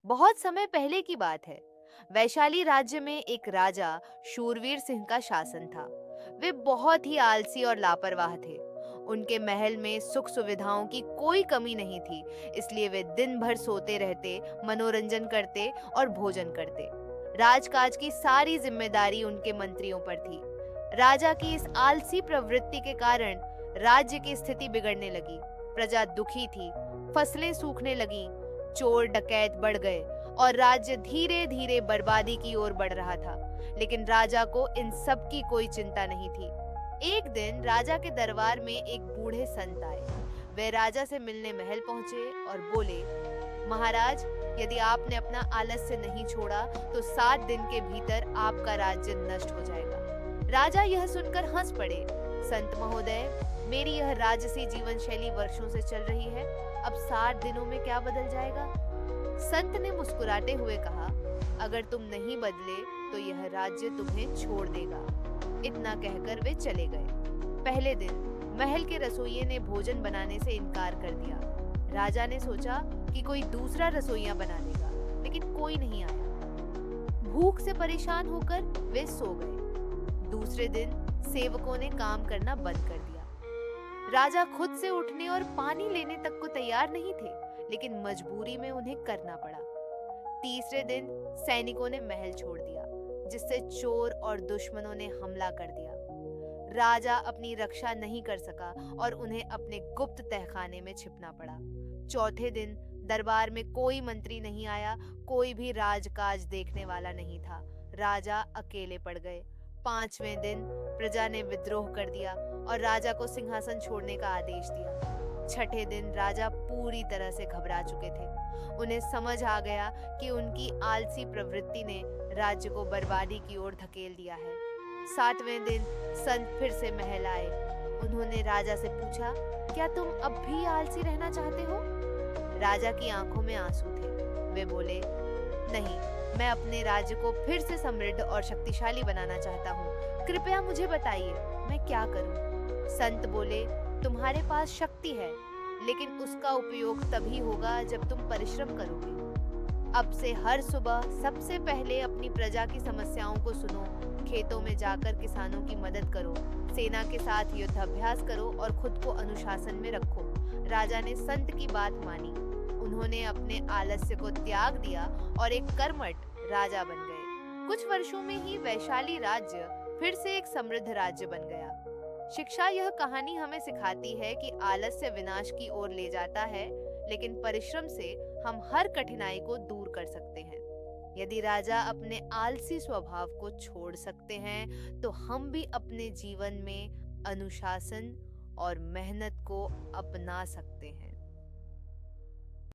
बहुत समय पहले की बात है। वैशाली राज्य में एक राजा शूरवीर सिंह का शासन था। वे बहुत ही आलसी और लापरवाह थे। उनके महल में सुख सुविधाओं की कोई कमी नहीं थी, इसलिए वे दिन भर सोते रहते, मनोरंजन करते और भोजन करते। राजकाज की सारी जिम्मेदारी उनके मंत्रियों पर थी। राजा की इस आलसी प्रवृत्ति के कारण राज्य की स्थिति बिगड़ने लगी। प्रजा दुखी थी, फसलें सूखने लगीं, चोर डकैत बढ़ गए और राज्य धीरे धीरे बर्बादी की ओर बढ़ रहा था। लेकिन राजा को इन सब की कोई चिंता नहीं थी। एक दिन राजा के दरबार में एक बूढ़े संत आए। वे राजा से मिलने महल पहुंचे और बोले, महाराज, यदि आपने अपना आलस्य नहीं छोड़ा तो 7 दिन के भीतर आपका राज्य नष्ट हो जाएगा। राजा यह सुनकर हंस पड़े। संत महोदय, मेरी यह राजसी जीवन शैली वर्षों से चल रही है, अब 60 दिनों में क्या बदल जाएगा? संत ने मुस्कुराते हुए कहा, अगर तुम नहीं बदले तो यह राज्य तुम्हें छोड़ देगा। इतना कहकर वे चले गए। पहले दिन महल के रसोइये ने भोजन बनाने से इनकार कर दिया। राजा ने सोचा कि कोई दूसरा रसोइया बना देगा, लेकिन कोई नहीं आया। भूख से परेशान होकर वे सो गए। दूसरे दिन सेवकों ने काम करना बंद कर दिया। राजा खुद से उठने और पानी लेने तक को तैयार नहीं थे, लेकिन मजबूरी में उन्हें करना पड़ा। तीसरे दिन सैनिकों ने महल छोड़ दिया, जिससे चोर और दुश्मनों ने हमला कर दिया। राजा अपनी रक्षा नहीं कर सका और उन्हें अपने गुप्त तहखाने में छिपना पड़ा। चौथे दिन दरबार में कोई मंत्री नहीं आया, कोई भी राजकाज देखने वाला नहीं था। राजा अकेले पड़ गए। 5वें दिन प्रजा ने विद्रोह कर दिया और राजा को सिंहासन छोड़ने का आदेश दिया। छठे दिन राजा पूरी तरह से घबरा चुके थे। उन्हें समझ आ गया कि उनकी आलसी प्रवृत्ति ने राज्य को बर्बादी की ओर धकेल दिया है। 7वें दिन संत फिर से महल आए। उन्होंने राजा से पूछा, क्या तुम अब भी आलसी रहना चाहते हो? राजा की आंखों में आंसू थे। वे बोले, नहीं, मैं अपने राज्य को फिर से समृद्ध और शक्तिशाली बनाना चाहता हूँ। कृपया मुझे बताइए, मैं क्या करूँ? संत बोले, तुम्हारे पास शक्ति है, लेकिन उसका उपयोग तभी होगा जब तुम परिश्रम करोगे। अब से हर सुबह सबसे पहले अपनी प्रजा की समस्याओं को सुनो, खेतों में जाकर किसानों की मदद करो, सेना के साथ युद्धाभ्यास करो और खुद को अनुशासन में रखो। राजा ने संत की बात मानी। उन्होंने अपने आलस्य को त्याग दिया और एक कर्मठ राजा बन गए। कुछ वर्षों में ही वैशाली राज्य फिर से एक समृद्ध राज्य बन गया। शिक्षा यह कहानी हमें सिखाती है कि आलस्य विनाश की ओर ले जाता है, लेकिन परिश्रम से हम हर कठिनाई को दूर कर सकते हैं। यदि राजा अपने आलसी स्वभाव को छोड़ सकते हैं, तो हम भी अपने जीवन में अनुशासन और मेहनत को अपना सकते हैं।